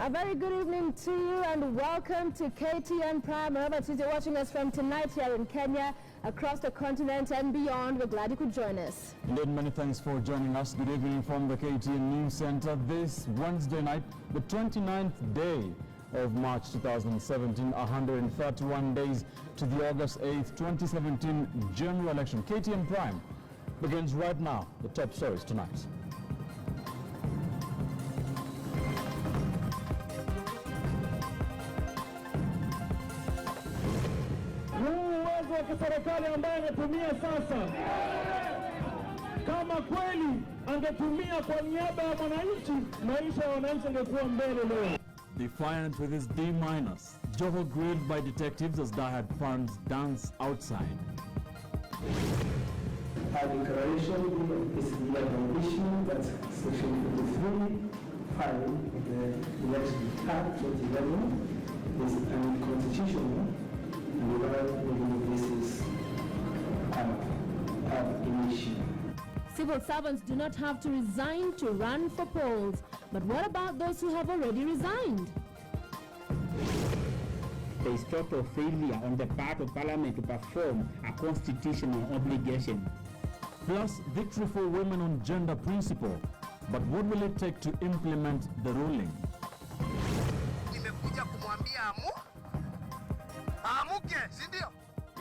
A very good evening to you and welcome to KTN Prime. Wherever it is you're watching us from tonight here in Kenya, across the continent and beyond, we're glad you could join us. Indeed, many thanks for joining us. Good evening from the KTN News Center this Wednesday night, the 29th day of March 2017, 131 days to the August 8th, 2017 general election. KTN Prime begins right now. The top stories tonight. Uwezo wa kiserikali ambaye anatumia sasa, kama kweli angetumia kwa niaba ya mwananchi, maisha ya wananchi yangekuwa mbele leo. Defiant with his D-, Joho grilled by detectives as diehard fans dance outside. Our declaration is the condition that Section 53(5) of the Election Act 2011 is unconstitutional, and without this is an issue. Civil servants do not have to resign to run for polls. But what about those who have already resigned? There is total failure on the part of Parliament to perform a constitutional obligation. Plus, victory for women on gender principle. But what will it take to implement the ruling?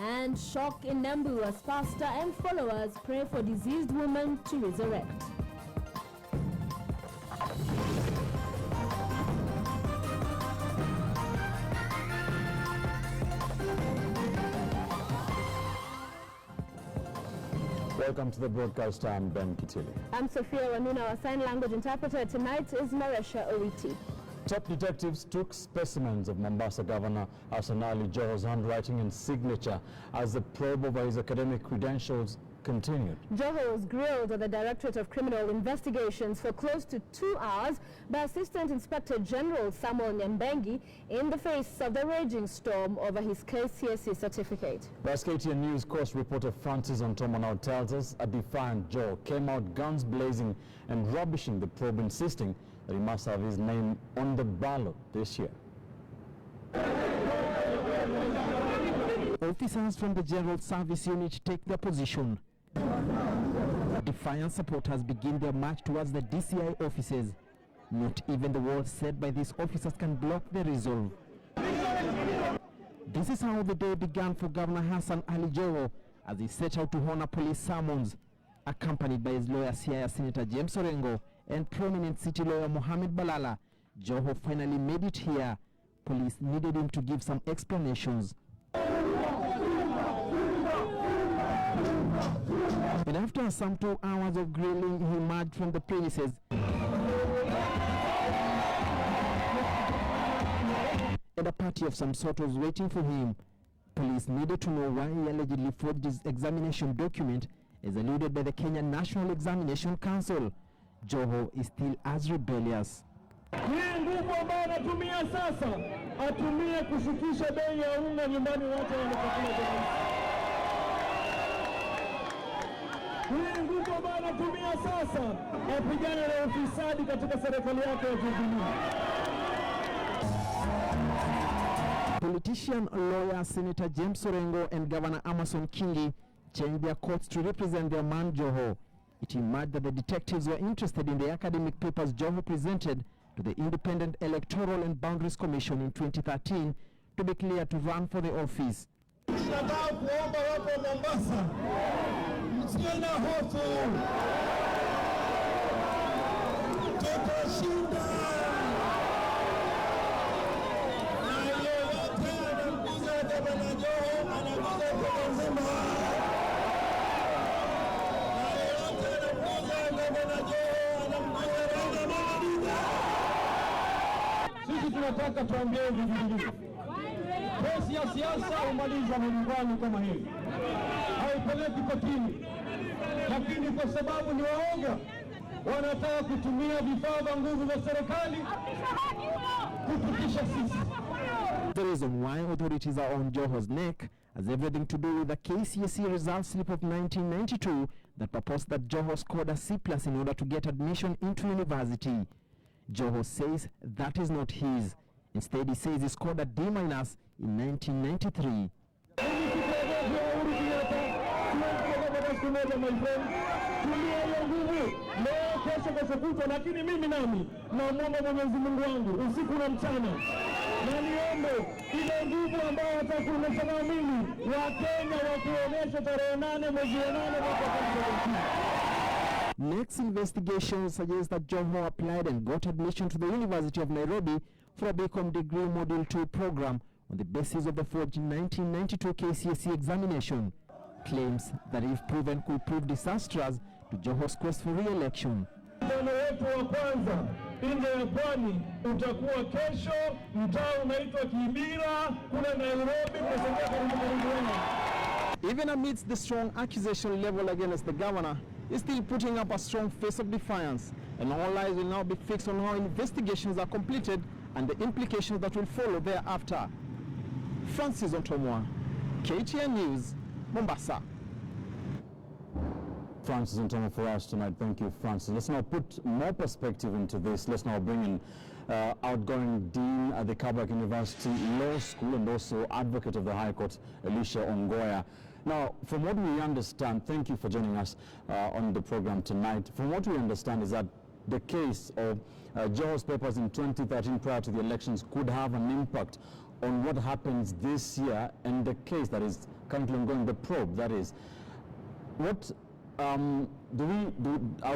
And shock in Nambu as pastor and followers pray for deceased woman to resurrect. Welcome to the broadcast. I'm Ben Kitili. I'm Sophia Wanuna. Our sign language interpreter tonight is Maresha Owiti. Top detectives took specimens of Mombasa Governor Hassan Ali Joho's handwriting and signature as the probe over his academic credentials continued. Joho was grilled at the Directorate of Criminal Investigations for close to 2 hours by Assistant Inspector General Samuel Nyambengi in the face of the raging storm over his KCSE certificate. As KTN News Coast reporter Francis Ontomo now tells us, a defiant Joho came out guns blazing and rubbishing the probe, insisting that he must have his name on the ballot this year. Officers from the General Service Unit take their position. Defiant supporters begin their march towards the DCI offices. Not even the words said by these officers can block their resolve. This is how the day began for Governor Hassan Ali Joho as he set out to honor police summons. Accompanied by his lawyer Siaya Senator James Orengo and prominent city lawyer Mohamed Balala, Joho finally made it here. Police needed him to give some explanations. And after some 2 hours of grilling, he emerged from the premises. And a party of some sort was waiting for him. Police needed to know why he allegedly forged his examination document, as alluded by the Kenya National Examination Council. Joho is still as rebellious. Hii nguvu ambayo anatumia sasa, atumie kushukisha bei ya unga nyumbani watu wanapokula. Hii nguvu ambayo anatumia sasa, apigane na ufisadi katika serikali yake ya Jubilee. Politician, lawyer, Senator James Orengo and Governor Amason Kingi changed their courts to represent their man Joho. It emerged that the detectives were interested in the academic papers Joho presented to the Independent Electoral and Boundaries Commission in 2013 to be cleared to run for the office. Tunataka kuomba watu wa Mombasa, msiwe na hofu. Tutashinda. Na yeyote anakuza Gavana Joho, anakuza kwa nzima. Na yeyote anakuza Gavana Joho, anakuza Raila Odinga. Sisi tunataka tuambie hivi. Kesi ya siasa umaliza nyumbani kama hivi, haipeleki kotini, lakini kwa sababu ni waoga, wanataka kutumia vifaa vya nguvu vya serikali kupitisha sisi. The reason why authorities are on Joho's neck has everything to do with the KCSE result slip of 1992 that purports that Joho scored a C+ in order to get admission into university. Joho says that is not his. Instead, he says he scored a D- in 1993. Lakini mimi nami naomba Mwenyezi Mungu wangu usiku na mchana na niombe ile nguvu ambayo watakuonyesha na mimi Wakenya wakuonyesha tarehe 8 mwezi wa 8 mwaka 2017. Next investigation suggests that Joho applied and got admission to the University of Nairobi for a BCom degree Module 2 program on the basis of the forged 1992 KCSE examination. Claims that if proven could prove disastrous to Joho's quest for re-election. Mkutano wetu wa kwanza nje ya pwani utakuwa kesho, mtaa unaitwa Kibira kule Nairobi, mnasogea karibu. Even amidst the strong accusation level against the governor, is still putting up a strong face of defiance, and all eyes will now be fixed on how investigations are completed and the implications that will follow thereafter. Francis Ontomwa, KTN News, Mombasa. Francis Ontomwa for us tonight. Thank you, Francis. Let's now put more perspective into this. Let's now bring in outgoing Dean at the Kabrak University Law School and also Advocate of the High Court, Elisha Ongoya. Now, from what we understand, thank you for joining us on the program tonight. From what we understand is that the case of Joho's papers in 2013 prior to the elections could have an impact on what happens this year and the case that is currently ongoing, the probe, that is. What are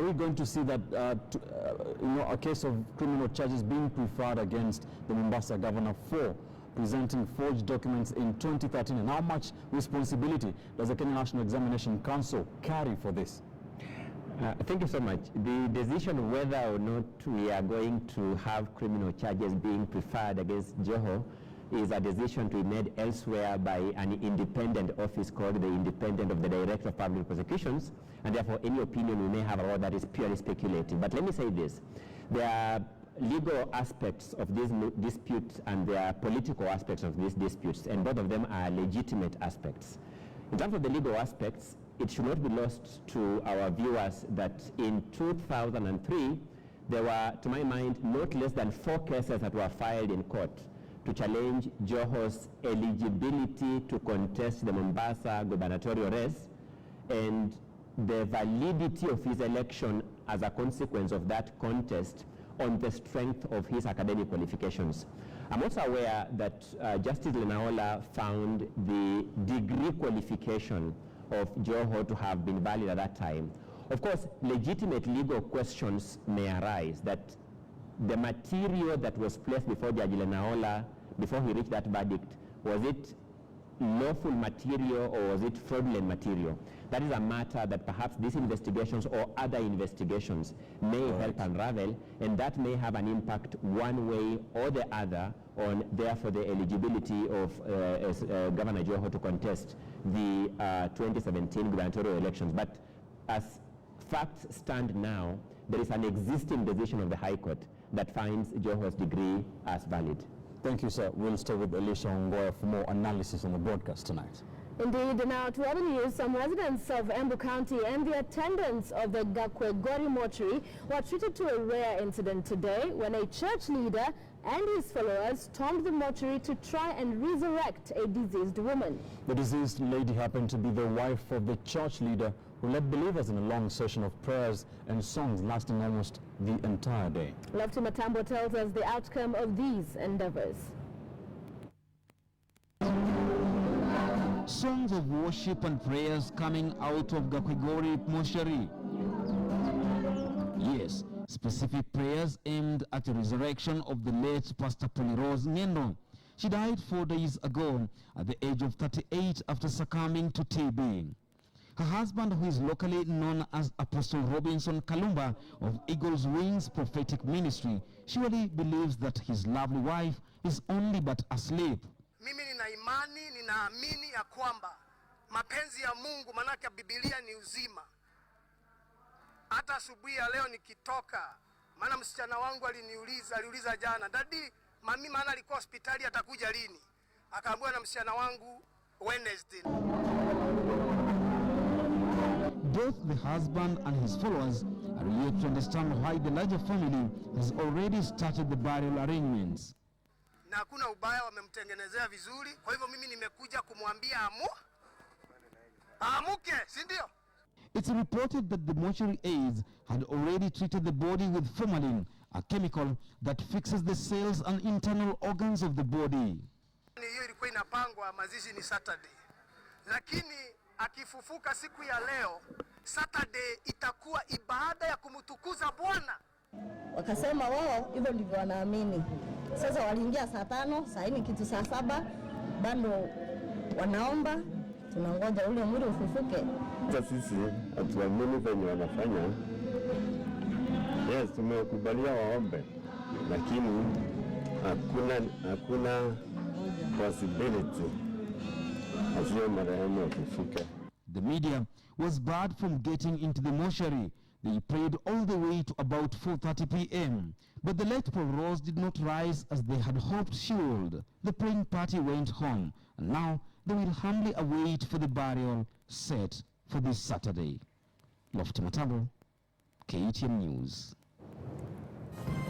we going to see that a case of criminal charges being preferred against the Mombasa governor for presenting forged documents in 2013, and how much responsibility does the Kenya National Examination Council carry for this? Thank you so much. The decision whether or not we are going to have criminal charges being preferred against Joho is a decision to be made elsewhere by an independent office called the Independent of the Director of Public Prosecutions, and therefore any opinion we may have about that is purely speculative. But let me say this. There are legal aspects of these disputes and there are political aspects of these disputes, and both of them are legitimate aspects. In terms of the legal aspects, it should not be lost to our viewers that in 2003, there were, to my mind, not less than 4 cases that were filed in court to challenge Joho's eligibility to contest the Mombasa gubernatorial race and the validity of his election as a consequence of that contest on the strength of his academic qualifications. I'm also aware that Justice Lenaola found the degree qualification of Joho to have been valid at that time. Of course, legitimate legal questions may arise that the material that was placed before Judge Lenaola before he reached that verdict, was it lawful material or was it fraudulent material? That is a matter that perhaps these investigations or other investigations may help unravel, and that may have an impact one way or the other on, therefore, the eligibility of Governor Joho to contest the 2017 gubernatorial elections. But as facts stand now, there is an existing decision of the High Court that finds Joho's degree as valid. Thank you, sir. We'll stay with Elisha Ongoya for more analysis on the broadcast tonight. Indeed. Now, to other news, some residents of Embu County and the attendants of the Gakwegori mortuary were treated to a rare incident today when a church leader and his followers stormed the mortuary to try and resurrect a deceased woman. The deceased lady happened to be the wife of the church leader who led believers in a long session of prayers and songs lasting almost the entire day. Lofty Matambo tells us the outcome of these endeavors. Songs of worship and prayers coming out of Gakwegori mortuary. Yes, specific prayers aimed at the resurrection of the late Pastor Polirose Ngendo. She died 4 days ago at the age of 38 after succumbing to TB. Her husband, who is locally known as Apostle Robinson Kalumba of Eagle's Wings Prophetic Ministry, surely believes that his lovely wife is only but asleep. Mimi nina imani, ninaamini ya kwamba mapenzi ya Mungu, manake Biblia ni uzima. Hata asubuhi ya leo nikitoka, maana msichana wangu aliuliza jana, "Daddy, mami maana alikuwa hospitali atakuja lini?" Akaambiwa na msichana wangu Wednesday. Both the husband and his followers are yet to understand why the larger family has already started the burial arrangements. Na hakuna ubaya, wamemtengenezea vizuri. Kwa hivyo mimi nimekuja kumwambia amuke, si ndio? It's reported that the mortuary aides had already treated the body with formalin, a chemical that fixes the cells and internal organs of the body. Hiyo ilikuwa inapangwa mazishi ni Saturday. Lakini akifufuka siku ya leo, Saturday itakuwa ibada ya kumtukuza Bwana. Wakasema wao hivyo ndivyo wanaamini. Sasa waliingia saa 5, saa hii kitu saa 7, bado wanaomba, tunangoja ule mwili ufufuke. Sasa sisi hatuamini venye wanafanya. Yes, tumekubalia waombe, lakini hakuna possibility asiyo marehemu afufuke. The media was barred from getting into the mortuary. They prayed all the way to about 4:30 p.m. But the late Paul Rose did not rise as they had hoped she would. The praying party went home, and now they will humbly await for the burial set for this Saturday. Lofty Matabo, KTN News.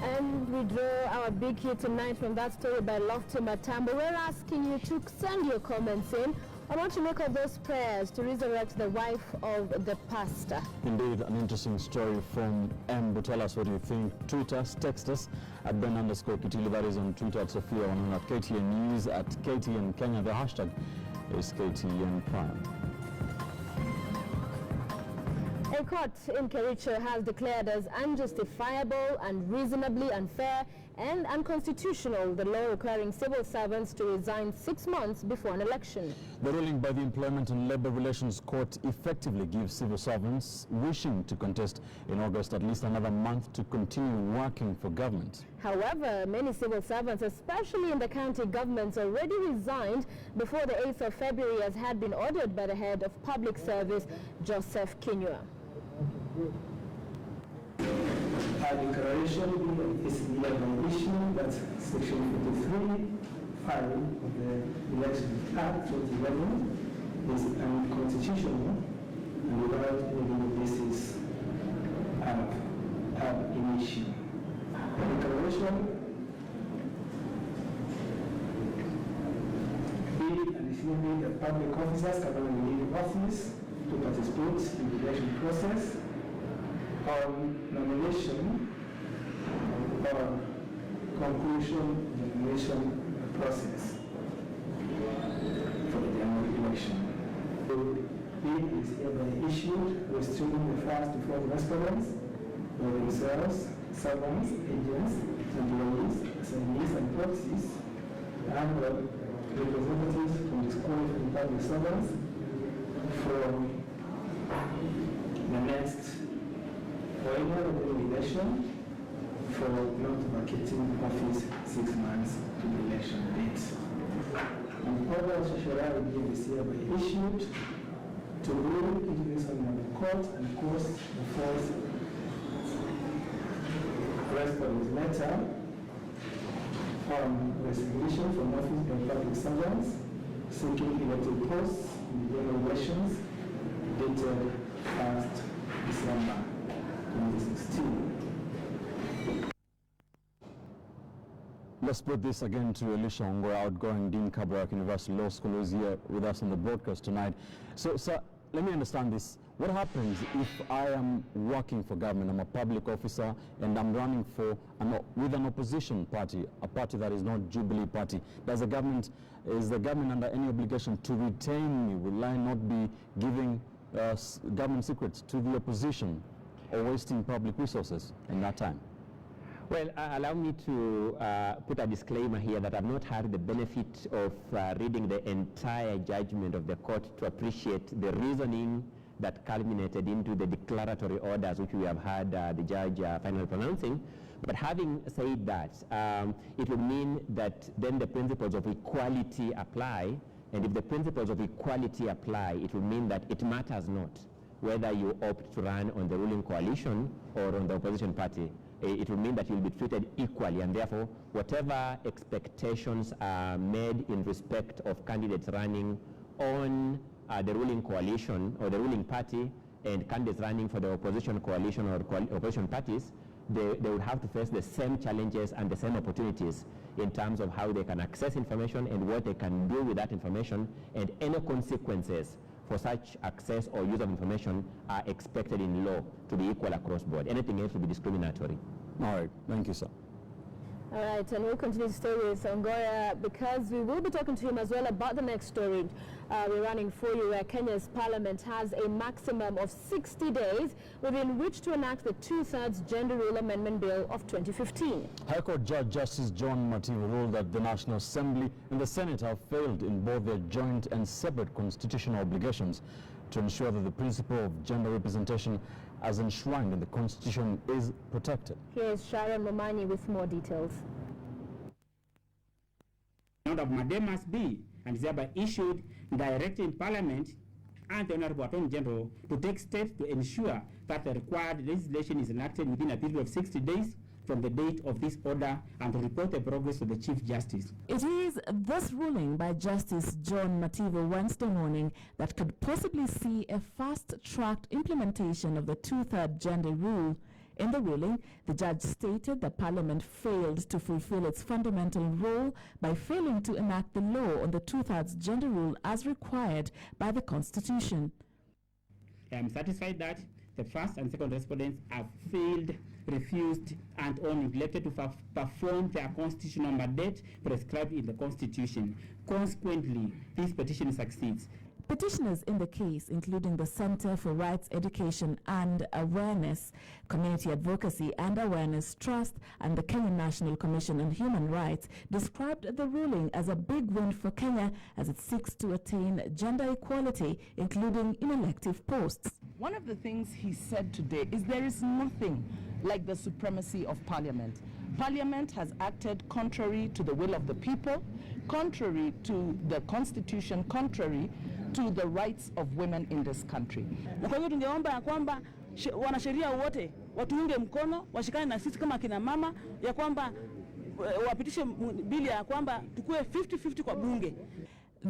And we draw our big hit tonight from that story by Lofty Matambo. We're asking you to send your comments in on what you make of those prayers to resurrect the wife of the pastor. Indeed, an interesting story from Embu. Tell us what you think. Tweet us, text us at Ben_Kitili. That is on Twitter at Sophia, on at KTN News, at KTN Kenya. The hashtag is KTN Prime. A court in Kericho has declared as unjustifiable, unreasonably unfair, and unconstitutional the law requiring civil servants to resign 6 months before an election. The ruling by the Employment and Labor Relations Court effectively gives civil servants wishing to contest in August at least another month to continue working for government. However, many civil servants, especially in the county governments, already resigned before the 8th of February as had been ordered by the head of public service, Joseph Kinyua. Declaration is the recognition that Section 53(5) of the Election Act 2011 is unconstitutional and without any basis in issue. The declaration and receiving the public officers covering leave office to participate in the election process on nomination or conclusion of the nomination process for the general election. The bill is hereby issued restricting the first to fourth respondents by themselves, servants, agents, employees, assignees, and proxies, and representatives from disqualified public servants from the next or any other election for not vacating office 6 months to the election date. And other social regime is hereby issued to rule into this honorable court and cause the fourth response letter on resignation from office by public servants seeking elected posts in the general elections dated 1st December 2016. Let's put this again to Elisha Ongwe, outgoing Dean Kabarak University Law School, who is here with us on the broadcast tonight. So, sir, let me understand this. What happens if I am working for government, I'm a public officer, and I'm running for with an opposition party, a party that is not Jubilee Party? Is the government under any obligation to retain me? Will I not be giving government secrets to the opposition or wasting public resources in that time? Well, allow me to put a disclaimer here that I've not had the benefit of reading the entire judgment of the court to appreciate the reasoning that culminated into the declaratory orders which we have had the judge finally pronouncing. But having said that, it would mean that then the principles of equality apply, and if the principles of equality apply, it would mean that it matters not whether you opt to run on the ruling coalition or on the opposition party. It will mean that you'll be treated equally, and therefore whatever expectations are made in respect of candidates running on the ruling coalition or the ruling party and candidates running for the opposition coalition or opposition parties, they would have to face the same challenges and the same opportunities in terms of how they can access information and what they can do with that information, and any consequences for such access or use of information are expected in law to be equal across board. Anything else will be discriminatory. All right, thank you, sir. All right, and we'll continue to stay with Ongoya because we will be talking to him as well about the next story we're running for you, where Kenya's parliament has a maximum of 60 days within which to enact the 2/3 Gender Rule Amendment Bill of 2015. High Court Judge Justice John Mativo ruled that the National Assembly and the Senate have failed in both their joint and separate constitutional obligations to ensure that the principle of gender representation as enshrined in the Constitution is protected. Here's Sharon Momanyi with more details. Of Made must be, and is thereby issued, directing Parliament and the Honorable Attorney General to take steps to ensure that the required legislation is enacted within a period of 60 days from the date of this order, and to report the progress to the Chief Justice. It is this ruling by Justice John Mativo Wednesday morning that could possibly see a fast-tracked implementation of the 2/3 gender rule. In the ruling, the judge stated that Parliament failed to fulfill its fundamental role by failing to enact the law on the 2/3 gender rule as required by the Constitution. I am satisfied that the first and second respondents have failed, refused, and or neglected to perform their constitutional mandate prescribed in the Constitution. Consequently, this petition succeeds. Petitioners in the case, including the Center for Rights Education and Awareness, Community Advocacy and Awareness Trust, and the Kenya National Commission on Human Rights, described the ruling as a big win for Kenya as it seeks to attain gender equality, including in elective posts. One of the things he said today is there is nothing like the supremacy of Parliament. Parliament has acted contrary to the will of the people, contrary to the Constitution, contrary to the rights of women in this country. Na kwa hivyo tungeomba ya kwamba wanasheria wote watuunge mkono, washikane na sisi kama kina mama, ya kwamba wapitishe bili ya kwamba tukue 50-50 kwa bunge.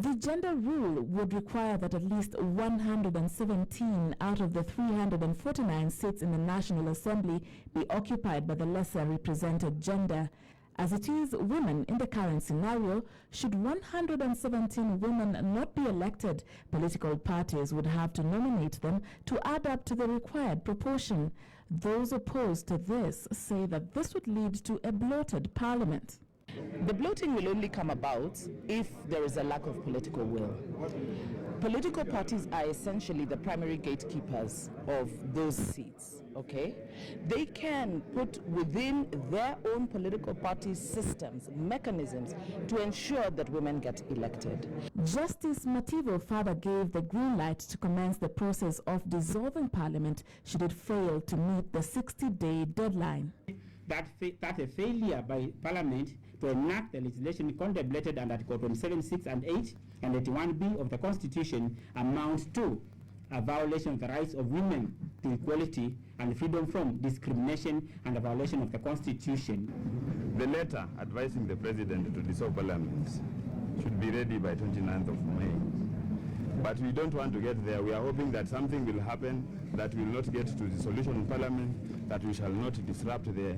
The gender rule would require that at least 117 out of the 349 seats in the National Assembly be occupied by the lesser represented gender. As it is, women in the current scenario, should 117 women not be elected, political parties would have to nominate them to add up to the required proportion. Those opposed to this say that this would lead to a bloated parliament. The bloating will only come about if there is a lack of political will. Political parties are essentially the primary gatekeepers of those seats, okay? They can put within their own political parties systems, mechanisms to ensure that women get elected. Justice Mativo further gave the green light to commence the process of dissolving Parliament should it fail to meet the 60-day deadline. That a failure by Parliament to enact the legislation contemplated under Article 27, 6 and 8 and 81B of the Constitution amounts to a violation of the rights of women to equality and freedom from discrimination, and a violation of the Constitution. The letter advising the President to dissolve Parliament should be ready by 29th of May. But we don't want to get there. We are hoping that something will happen, that we will not get to dissolution in Parliament, that we shall not disrupt the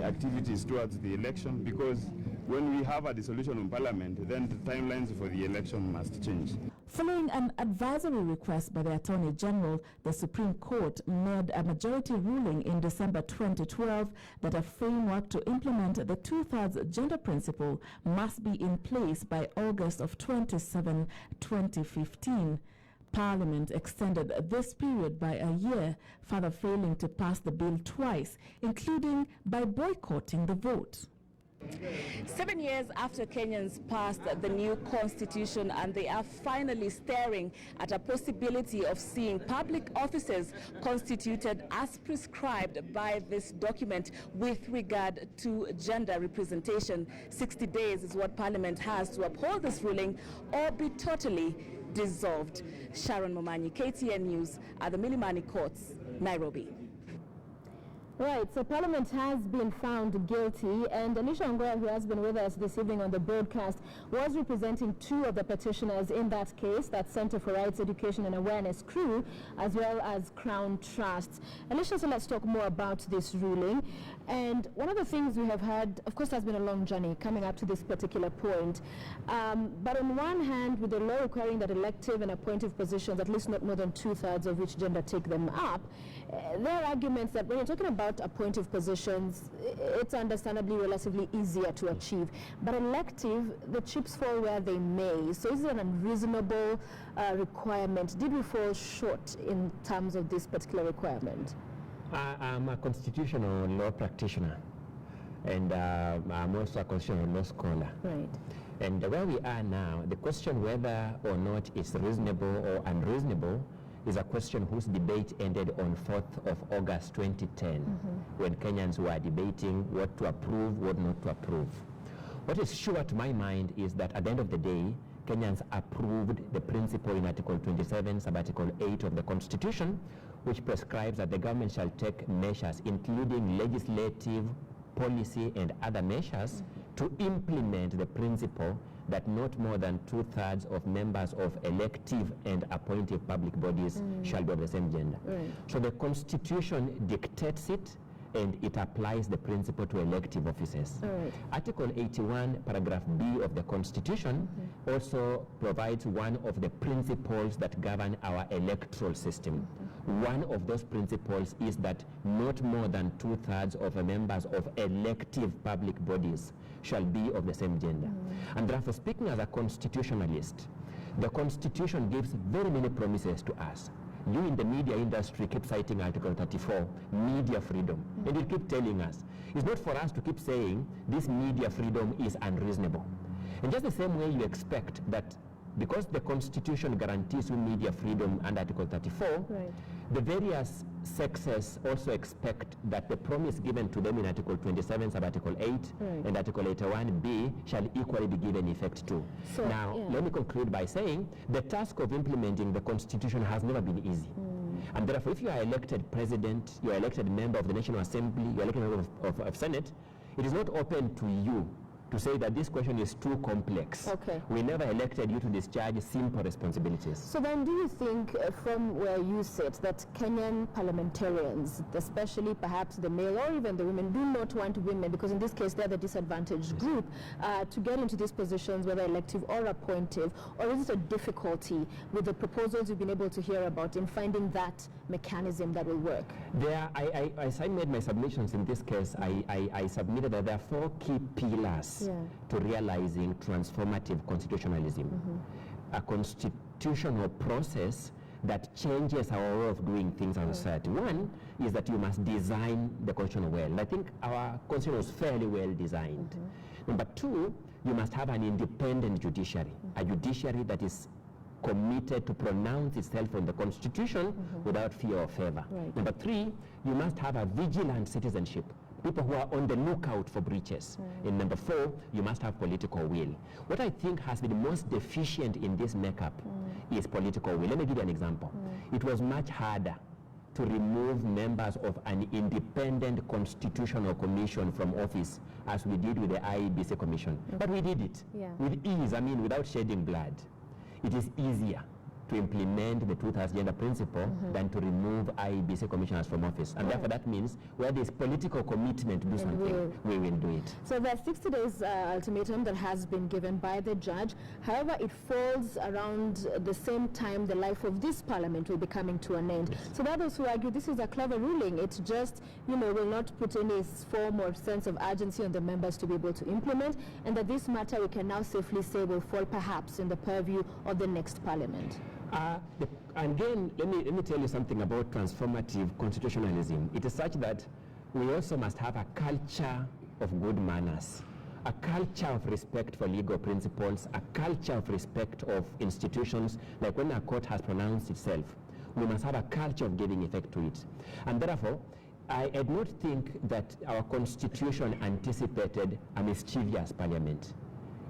activities towards the election, because when we have a dissolution in Parliament, then the timelines for the election must change. Following an advisory request by the Attorney General, the Supreme Court made a majority ruling in December 2012 that a framework to implement the 2/3 gender principle must be in place by August of 2015. Parliament extended this period by a year, further failing to pass the bill twice, including by boycotting the vote. 7 years after Kenyans passed the new constitution, and they are finally staring at a possibility of seeing public offices constituted as prescribed by this document with regard to gender representation. 60 days is what Parliament has to uphold this ruling or be totally dissolved. Sharon Momanyi, KTN News at the Milimani Courts, Nairobi. Right, so Parliament has been found guilty, and Alicia Ngoya, who has been with us this evening on the broadcast, was representing two of the petitioners in that case, that Center for Rights, Education and Awareness crew, as well as Crown Trusts. Alicia, so let's talk more about this ruling. And one of the things we have had, of course, has been a long journey coming up to this particular point. But on one hand, with the law requiring that elective and appointive positions, at least not more than 2/3 of which gender take them up, there are arguments that when you're talking about appointive positions, it's understandably relatively easier to achieve. But elective, the chips fall where they may. So is it an unreasonable requirement? Did we fall short in terms of this particular requirement? I'm a constitutional law practitioner, and I'm also a constitutional law scholar. Right. And where we are now, the question whether or not it's reasonable or unreasonable is a question whose debate ended on 4th of August 2010, when Kenyans were debating what to approve, what not to approve. What is sure to my mind is that at the end of the day, Kenyans approved the principle in Article 27, Sub-Article 8 of the Constitution, which prescribes that the government shall take measures, including legislative, policy, and other measures, to implement the principle that not more than 2/3 of members of elective and appointive public bodies shall be of the same gender. Right. So the Constitution dictates it, and it applies the principle to elective offices. Right. Article 81, paragraph B of the Constitution also provides one of the principles that govern our electoral system. One of those principles is that not more than 2/3 of the members of elective public bodies shall be of the same gender. And therefore, speaking as a constitutionalist, the Constitution gives very many promises to us. You in the media industry keep citing Article 34, media freedom, and you keep telling us, it's not for us to keep saying this media freedom is unreasonable. In just the same way you expect that because the Constitution guarantees you media freedom under Article 34, the various sexes also expect that the promise given to them in Article 27, Sub-Article 8, and Article 81B shall equally be given effect to. So, now, let me conclude by saying the task of implementing the Constitution has never been easy. And therefore, if you are elected president, you are elected member of the National Assembly, you are elected member of Senate, it is not open to you to say that this question is too complex. Okay. We never elected you to discharge simple responsibilities. So then do you think, from where you sit, that Kenyan parliamentarians, especially perhaps the male or even the women, do not want women, because in this case they're the disadvantaged group, to get into these positions, whether elective or appointive, or is it a difficulty with the proposals you've been able to hear about in finding that mechanism that will work? As I made my submissions in this case, I submitted that there are 4 key pillars to realizing transformative constitutionalism. A constitutional process that changes our way of doing things as a society. One is that you must design the constitution well. And I think our constitution was fairly well designed. Number 2, you must have an independent judiciary, a judiciary that is committed to pronounce itself on the Constitution without fear or favor. Number 3, you must have a vigilant citizenship, people who are on the lookout for breaches. And number 4, you must have political will. What I think has been most deficient in this makeup is political will. Let me give you an example. It was much harder to remove members of an independent constitutional commission from office as we did with the IEBC commission. But we did it with ease, without shedding blood. It is easier to implement the 2/3 gender principle than to remove IEBC commissioners from office. And therefore that means where there's political commitment to do something, we will do it. So there's 60 days ultimatum that has been given by the judge. However, it falls around the same time the life of this parliament will be coming to an end. So there are those who argue this is a clever ruling. It just, will not put any form or sense of urgency on the members to be able to implement, and that this matter we can now safely say will fall perhaps in the purview of the next parliament. Again, let me tell you something about transformative constitutionalism. It is such that we also must have a culture of good manners, a culture of respect for legal principles, a culture of respect of institutions. Like when a court has pronounced itself, we must have a culture of giving effect to it. And therefore, I do not think that our Constitution anticipated a mischievous parliament.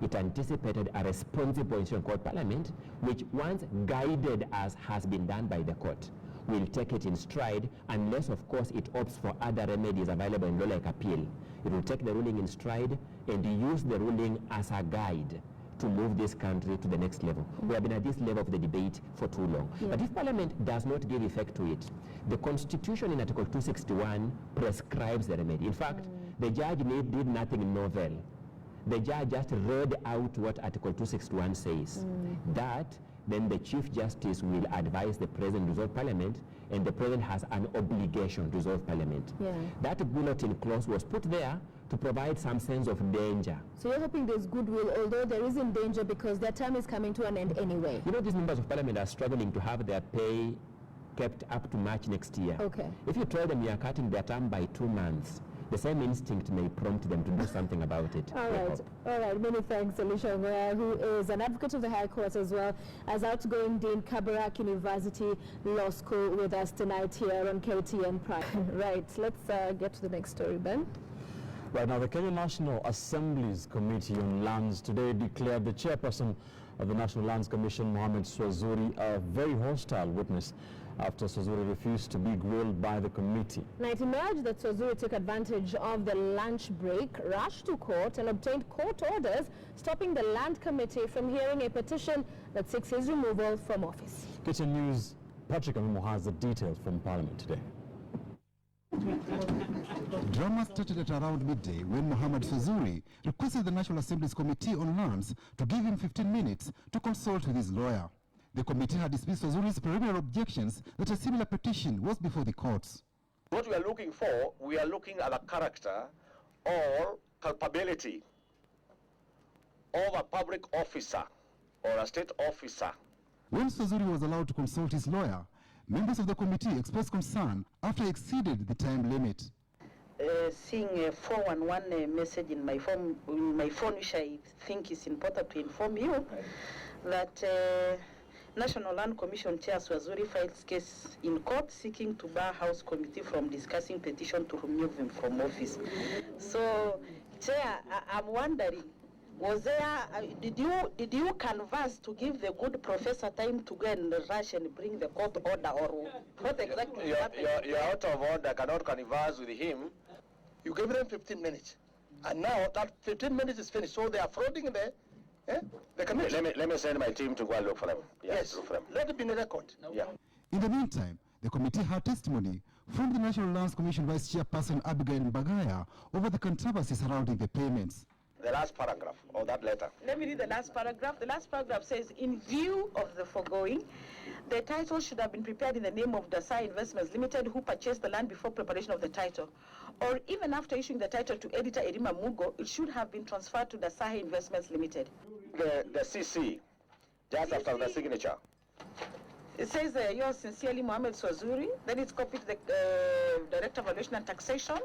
It anticipated a responsible institution called parliament, which once guided as has been done by the court, will take it in stride, unless, of course, it opts for other remedies available in law like appeal. It will take the ruling in stride and use the ruling as a guide to move this country to the next level. We have been at this level of the debate for too long. But if Parliament does not give effect to it, the Constitution in Article 261 prescribes the remedy. In fact, the judge did nothing novel. The judge just read out what Article 261 says. That then the Chief Justice will advise the President to dissolve Parliament, and the President has an obligation to dissolve Parliament. That bulletin clause was put there to provide some sense of danger. So you're hoping there's goodwill, although there isn't danger because their term is coming to an end anyway. You know, these members of Parliament are struggling to have their pay kept up to March next year. Okay. If you tell them you are cutting their term by 2 months, the same instinct may prompt them to do something about it. All right. Many thanks, Elisha Ngoya, who is an advocate of the High Court as well as outgoing Dean Kabarak University Law School with us tonight here on KTN Prime. Right, let's get to the next story, Ben. Right now, the Kenya National Assembly's Committee on Lands today declared the chairperson of the National Lands Commission, Mohamed Swazuri, a very hostile witness after Swazuri refused to be grilled by the committee. Now, it emerged that Swazuri took advantage of the lunch break, rushed to court and obtained court orders stopping the Land Committee from hearing a petition that seeks his removal from office. KTN News' Patrick Amimo has the details from Parliament today. Drama started at around midday when Mohamed Swazuri requested the National Assembly's Committee on Lands to give him 15 minutes to consult with his lawyer. The committee had dismissed Swazuri's preliminary objections that a similar petition was before the courts. What we are looking for, we are looking at the character or culpability of a public officer or a state officer. When Swazuri was allowed to consult his lawyer, members of the committee expressed concern after he exceeded the time limit. Seeing a 411 message in my phone, which I think is important to inform you that National Land Commission Chair Swazuri files case in court seeking to bar House Committee from discussing petition to remove him from office. So, Chair, I'm wondering, was there, did you canvass to give the good professor time to go and rush and bring the court order, or what exactly happened? You're out of order, cannot canvass with him. You gave them 15 minutes. And now that 15 minutes is finished, so they are frauding the committee. Let me send my team to go and look for them. Yes, look for them. Let it be in the record. In the meantime, the committee had testimony from the National Lands Commission Vice Chairperson Abigail Mbagaya over the controversy surrounding the payments. The last paragraph of that letter. Let me read the last paragraph. The last paragraph says, in view of the foregoing, the title should have been prepared in the name of Dasai Investments Limited, who purchased the land before preparation of the title. Or even after issuing the title to editor Erima Mugo, it should have been transferred to Dasai Investments Limited. The CC, just after the signature. It says, yours sincerely, Mohamed Swazuri. Then it's copied to the Director of Valuation and Taxation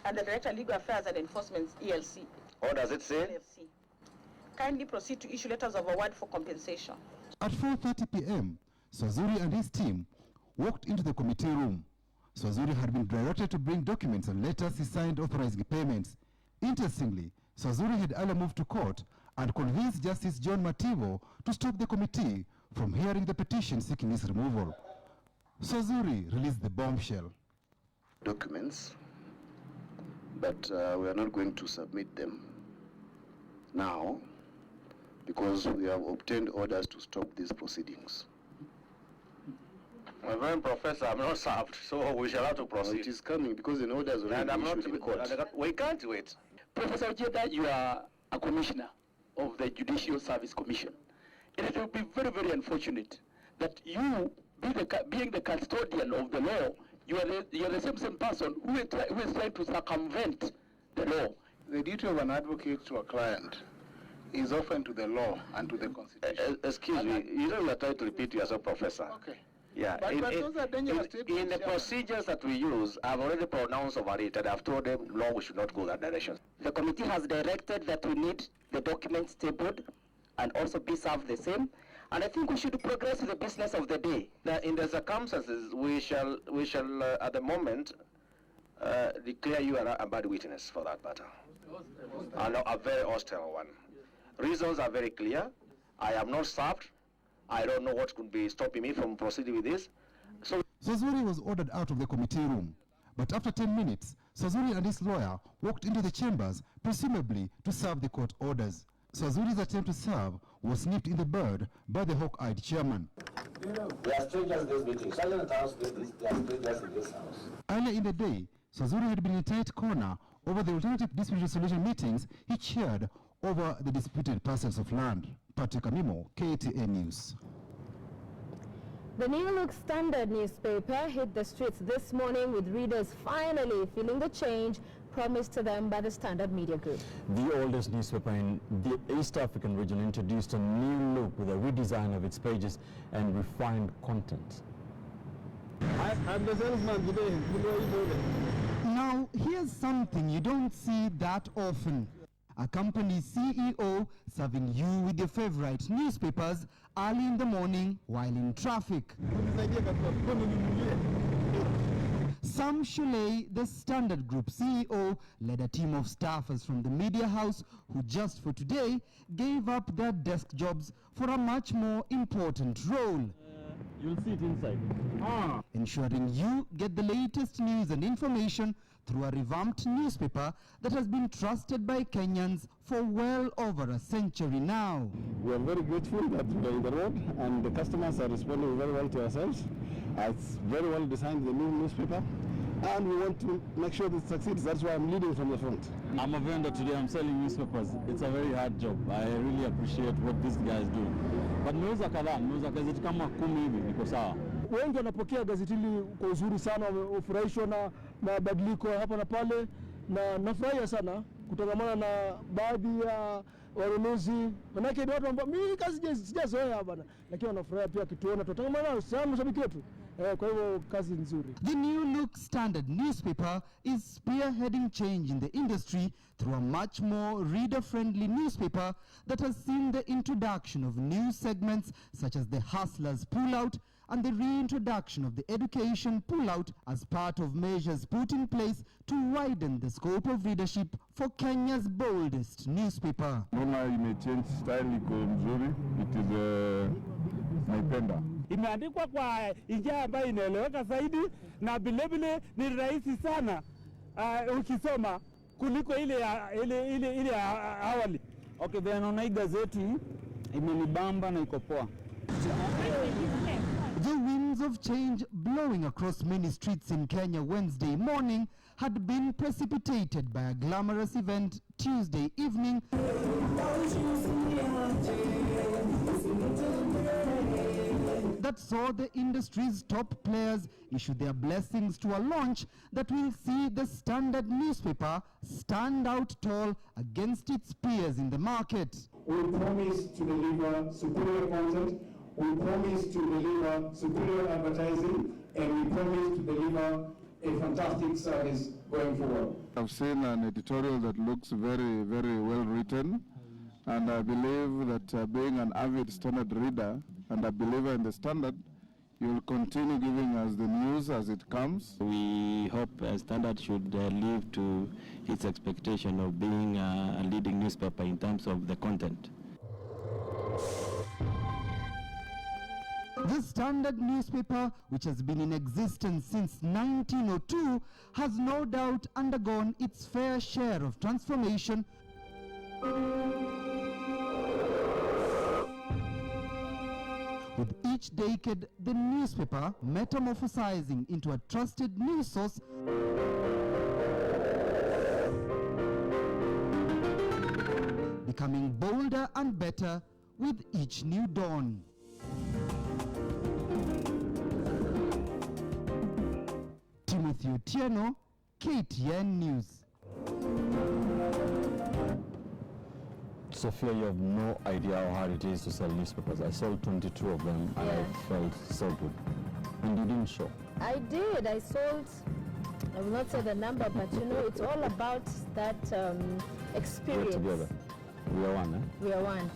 and the Director of Legal Affairs and Enforcement, ELC. What does it say? LFC. Kindly proceed to issue letters of award for compensation. At 4:30 p.m., Swazuri and his team walked into the committee room. Swazuri had been directed to bring documents and letters he signed authorizing payments. Interestingly, Swazuri had earlier moved to court and convinced Justice John Mativo to stop the committee from hearing the petition seeking his removal. Swazuri released the bombshell. Documents, but we are not going to submit them now because we have obtained orders to stop these proceedings. My friend Professor, I'm not served, so we shall have to proceed. It is coming because an order is already issued in court. We can't wait. Professor Ojeda, you are a commissioner of the Judicial Service Commission. It will be very, very unfortunate that you, being the custodian of the law, you are the same person who is trying to circumvent the law. The duty of an advocate to a client is often to the law and to the Constitution. Excuse me, you don't have time to repeat yourself, Professor. Okay. Yeah, but those are dangerous statements. In the procedures that we use, I've already pronounced over it, and I've told them, no, we should not go that direction. The committee has directed that we need the documents tabled and also be served the same. And I think we should progress with the business of the day. Now, in the circumstances, we shall at the moment, declare you a bad witness for that matter. And a very hostile one. Reasons are very clear. I am not served. I don't know what could be stopping me from proceeding with this. So Swazuri was ordered out of the committee room. But after 10 minutes, Swazuri and his lawyer walked into the chambers, presumably to serve the court orders. Swazuri's attempt to serve was nipped in the bud by the hawk-eyed chairman. We are strangers in this meeting. Silent house, we are strangers in this house. Earlier in the day, Swazuri had been in a tight corner over the alternative dispute resolution meetings he chaired over the disputed parcels of land. Patrick Amimo, KTN News. The New Look Standard newspaper hit the streets this morning with readers finally feeling the change promised to them by the Standard Media Group. The oldest newspaper in the East African region introduced a new look with a redesign of its pages and refined content. I'm the salesman today. Now, here's something you don't see that often. A company CEO serving you with your favorite newspapers early in the morning while in traffic. Sam Shuley, the Standard Group CEO, led a team of staffers from the media house who just for today gave up their desk jobs for a much more important role. You'll see it inside. Ensuring you get the latest news and information through a revamped newspaper that has been trusted by Kenyans for well over a century now. We are very grateful that we are in the road and the customers are responding very well to ourselves. It's very well designed, the new newspaper, and we want to make sure that it succeeds. That's why I'm leading from the front. I'm a vendor today, I'm selling newspapers. It's a very hard job. I really appreciate what these guys do. But nimeuza kadhaa, nimeuza gazeti kama 10 hivi, niko sawa. Wengi wanapokea gazeti hili kwa uzuri sana, wamefurahishwa na mabadiliko hapa na pale, na nafurahia sana kutangamana na baadhi ya wanunuzi. Manake ni watu ambao mimi kazi sijazoea bana, lakini wanafurahia pia kituona tutangamana sana mashabiki wetu. Kwa hivyo kazi nzuri. The New Look Standard newspaper is spearheading change in the industry through a much more reader-friendly newspaper that has seen the introduction of new segments such as the Hustlers Pullout and the reintroduction of the Education Pullout as part of measures put in place to widen the scope of readership for Kenya's boldest newspaper. Naona imechange style iko mzuri. It is naipenda. Imeandikwa kwa njia ambayo inaeleweka zaidi na vilevile ni rahisi sana ukisoma kuliko ile awali. Okay, then naona hii gazeti imenibamba na iko poa. The winds of change blowing across many streets in Kenya Wednesday morning had been precipitated by a glamorous event Tuesday evening that saw the industry's top players issue their blessings to a launch that will see the Standard newspaper stand out tall against its peers in the market. We promise to deliver superior content, we promise to deliver superior advertising, and we promise to deliver a fantastic service going forward. I've seen an editorial that looks very, very well written, and I believe that being an avid Standard reader and a believer in the Standard, you will continue giving us the news as it comes. We hope Standard should live to its expectation of being a leading newspaper in terms of the content. The Standard newspaper, which has been in existence since 1902, has no doubt undergone its fair share of transformation. With each decade, the newspaper metamorphosizing into a trusted news source becoming bolder and better with each new dawn. Timothy Otieno, KTN News. Sophia, you have no idea how hard it is to sell newspapers. I sold 22 of them and I felt so good. And you didn't show. I did. I sold, I will not say the number, but you know, it's all about that experience. We're together. We are one, eh? We are one.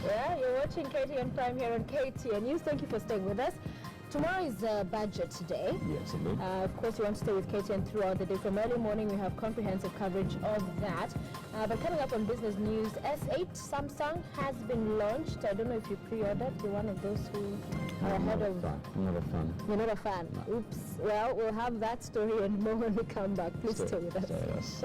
Yeah, you're watching KTN Prime here on KTN News. Thank you for staying with us. Tomorrow is budget day. Yes, indeed. Of course, you want to stay with KTN throughout the day. From early morning, we have comprehensive coverage of that. But coming up on business news, S8 Samsung has been launched. I don't know if you pre-ordered. You're one of those who are ahead of... I'm not a fan. You're not a fan? No. Oops. Well, we'll have that story and more when we come back. Please stay with us.